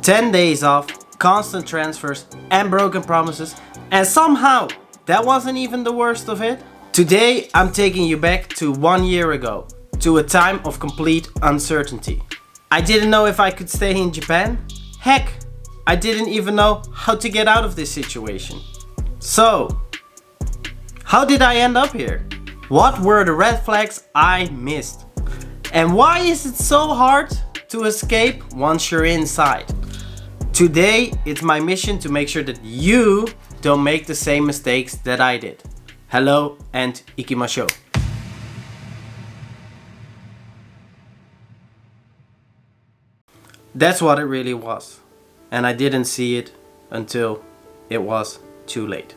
10 days off, constant transfers and broken promises, and somehow that wasn't even the worst of it. Today I'm taking you back to 1 year ago, to a time of complete uncertainty. I didn't know if I could stay in Japan. Heck, I didn't even know how to get out of this situation. So, how did I end up here? What were the red flags I missed? And why is it so hard to escape once you're inside? Today, it's my mission to make sure that you don't make the same mistakes that I did. Hello and ikimashou. That's what it really was. And I didn't see it until it was too late.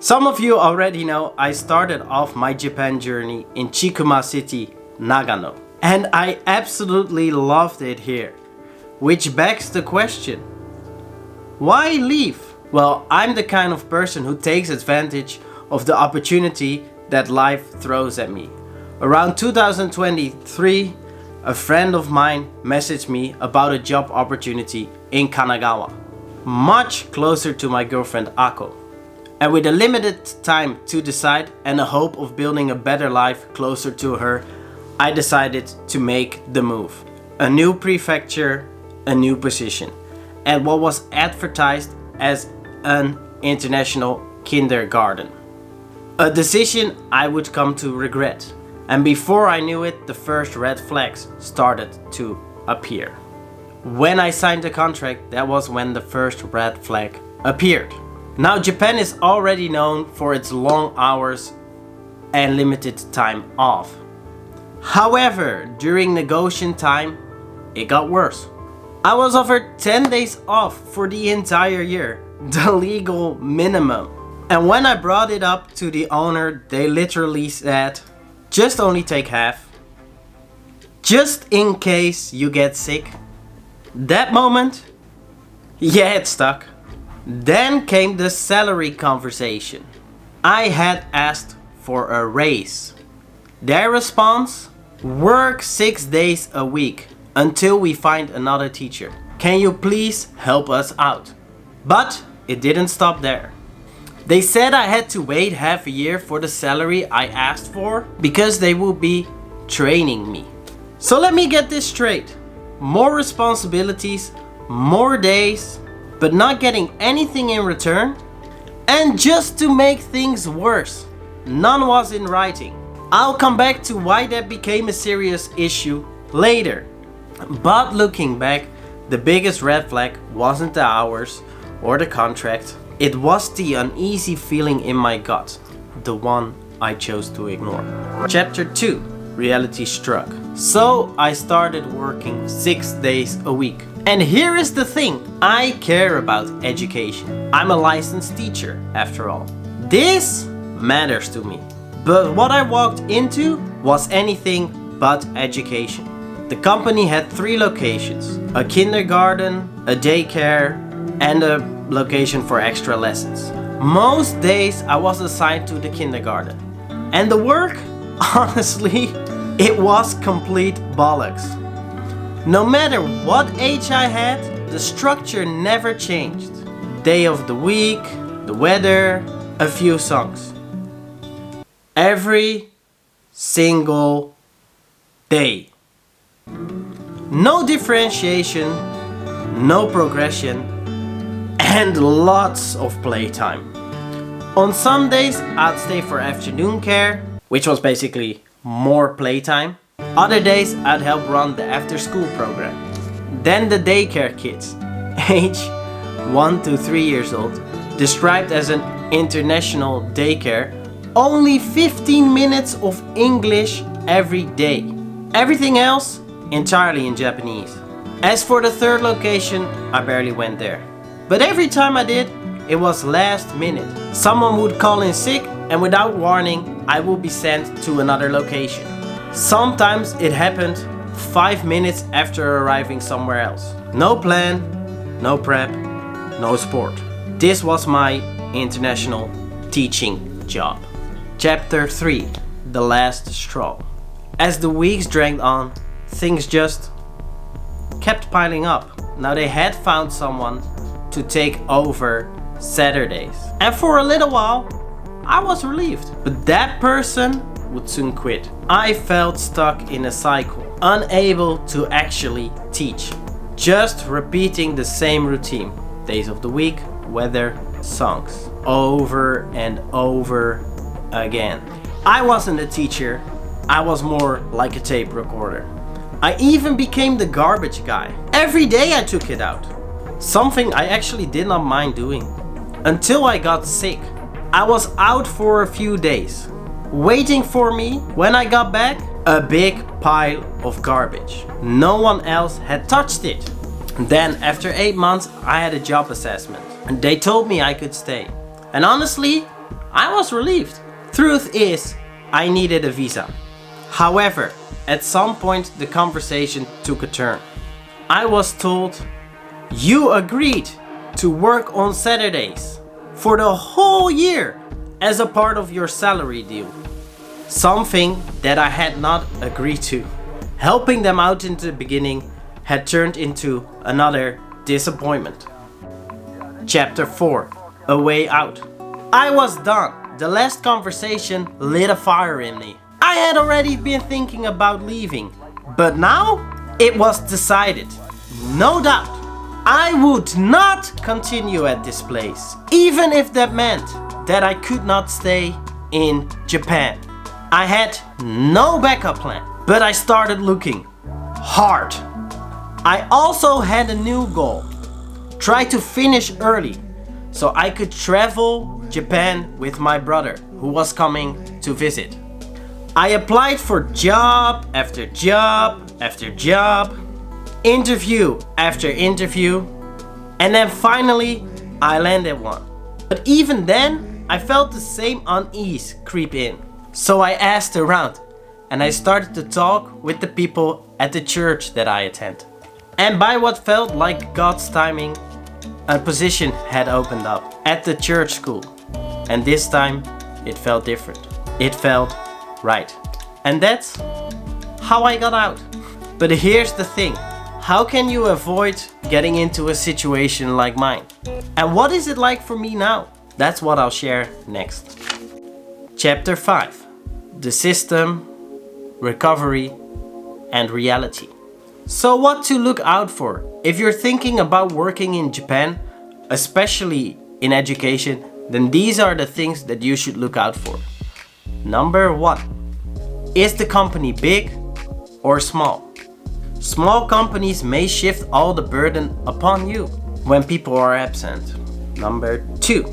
Some of you already know I started off my Japan journey in Chikuma City, Nagano. And I absolutely loved it here. Which begs the question, why leave? Well, I'm the kind of person who takes advantage of the opportunity that life throws at me. Around 2023, a friend of mine messaged me about a job opportunity in Kanagawa, much closer to my girlfriend Ako. And with a limited time to decide and a hope of building a better life closer to her, I decided to make the move. A new prefecture, a new position, and what was advertised as an international kindergarten. A decision I would come to regret. And before I knew it, the first red flags started to appear. When I signed the contract, that was when the first red flag appeared. Now, Japan is already known for its long hours and limited time off. However, during negotiation time, it got worse. I was offered 10 days off for the entire year, the legal minimum. And when I brought it up to the owner, they literally said, just only take half. Just in case you get sick. That moment, yeah, it stuck. Then came the salary conversation. I had asked for a raise. Their response, work 6 days a week until we find another teacher. Can you please help us out? But it didn't stop there. They said I had to wait half a year for the salary I asked for because they would be training me. So let me get this straight. More responsibilities, more days, but not getting anything in return? And just to make things worse, none was in writing. I'll come back to why that became a serious issue later. But looking back, the biggest red flag wasn't the hours or the contract. It was the uneasy feeling in my gut, the one I chose to ignore. Chapter 2, reality struck. So I started working 6 days a week. And here is the thing, I care about education. I'm a licensed teacher, after all. This matters to me. But what I walked into was anything but education. The company had 3 locations, a kindergarten, a daycare, and a location for extra lessons. Most days I was assigned to the kindergarten. And the work, honestly, it was complete bollocks. No matter what age I had, the structure never changed. Day of the week, the weather, a few songs. Every single day. No differentiation, no progression, and lots of playtime. On some days I'd stay for afternoon care, which was basically more playtime. Other days I'd help run the after school program. Then the daycare kids, age 1 to 3 years old, described as an international daycare, only 15 minutes of English every day. Everything else entirely in Japanese. As for the third location, I barely went there. But every time I did, it was last minute. Someone would call in sick and without warning, I would be sent to another location. Sometimes it happened 5 minutes after arriving somewhere else. No plan, no prep, no sport. This was my international teaching job. Chapter 3, the last straw. As the weeks dragged on, things just kept piling up. now they had found someone to take over Saturdays. And for a little while, I was relieved. But that person would soon quit. I felt stuck in a cycle, unable to actually teach. Just repeating the same routine. Days of the week, weather, songs. Over and over again. I wasn't a teacher. I was more like a tape recorder. I even became the garbage guy. Every day I took it out. Something I actually did not mind doing. Until I got sick. I was out for a few days. Waiting for me, when I got back, a big pile of garbage. No one else had touched it. Then, after 8 months, I had a job assessment. And they told me I could stay. And honestly, I was relieved. Truth is, I needed a visa. However, at some point the conversation took a turn. I was told, you agreed to work on Saturdays for the whole year as a part of your salary deal. Something that I had not agreed to. Helping them out in the beginning had turned into another disappointment. Chapter 4. A way out. I was done. The last conversation lit a fire in me. I had already been thinking about leaving, but now it was decided. No doubt, I would not continue at this place, even if that meant that I could not stay in Japan. I had no backup plan, but I started looking hard. I also had a new goal. Try to finish early so I could travel Japan with my brother who was coming to visit. I applied for job after job after job, interview after interview, and then finally I landed one. But even then, I felt the same unease creep in. So I asked around and I started to talk with the people at the church that I attend. And by what felt like God's timing, a position had opened up at the church school. And this time it felt different. It felt right. And that's how I got out. But here's the thing. How can you avoid getting into a situation like mine? And what is it like for me now? That's what I'll share next. Chapter 5. The system, recovery, and reality. So what to look out for? If you're thinking about working in Japan, especially in education, then these are the things that you should look out for. Number 1. Is the company big or small? Small companies may shift all the burden upon you when people are absent. Number 2.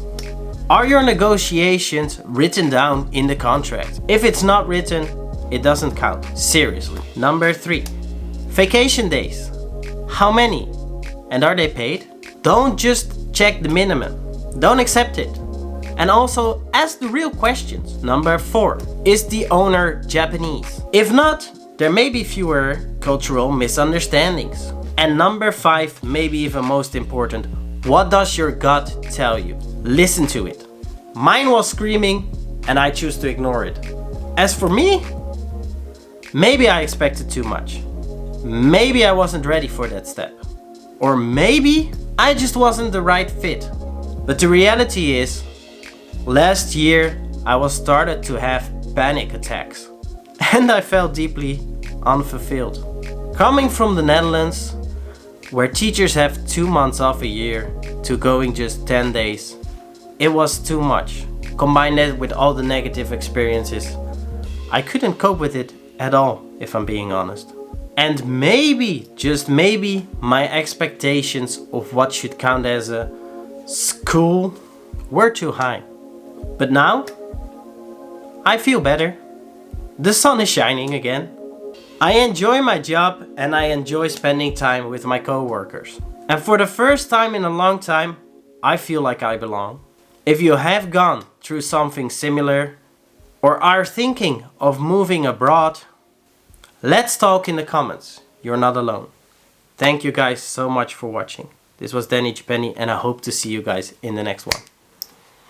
Are your negotiations written down in the contract? If it's not written, it doesn't count. Seriously. Number 3. Vacation days. How many? And are they paid? Don't just check the minimum. Don't accept it. And also ask the real questions. Number 4. Is the owner Japanese? If not, there may be fewer cultural misunderstandings. And number 5, maybe even most important, what does your gut tell you? Listen to it. Mine was screaming and I choose to ignore it. As for me, maybe I expected too much. Maybe I wasn't ready for that step. Or maybe I just wasn't the right fit. But the reality is, last year I was started to have panic attacks. And I felt deeply unfulfilled. Coming from the Netherlands, where teachers have 2 months off a year, to going just 10 days, it was too much. Combine that with all the negative experiences, I couldn't cope with it at all, if I'm being honest. And maybe, just maybe, my expectations of what should count as a school were too high. But now, I feel better. The sun is shining again. I enjoy my job and I enjoy spending time with my co-workers. And for the first time in a long time, I feel like I belong. If you have gone through something similar or are thinking of moving abroad, let's talk in the comments. You're not alone. Thank you guys so much for watching. This was Danny Japanny and I hope to see you guys in the next one.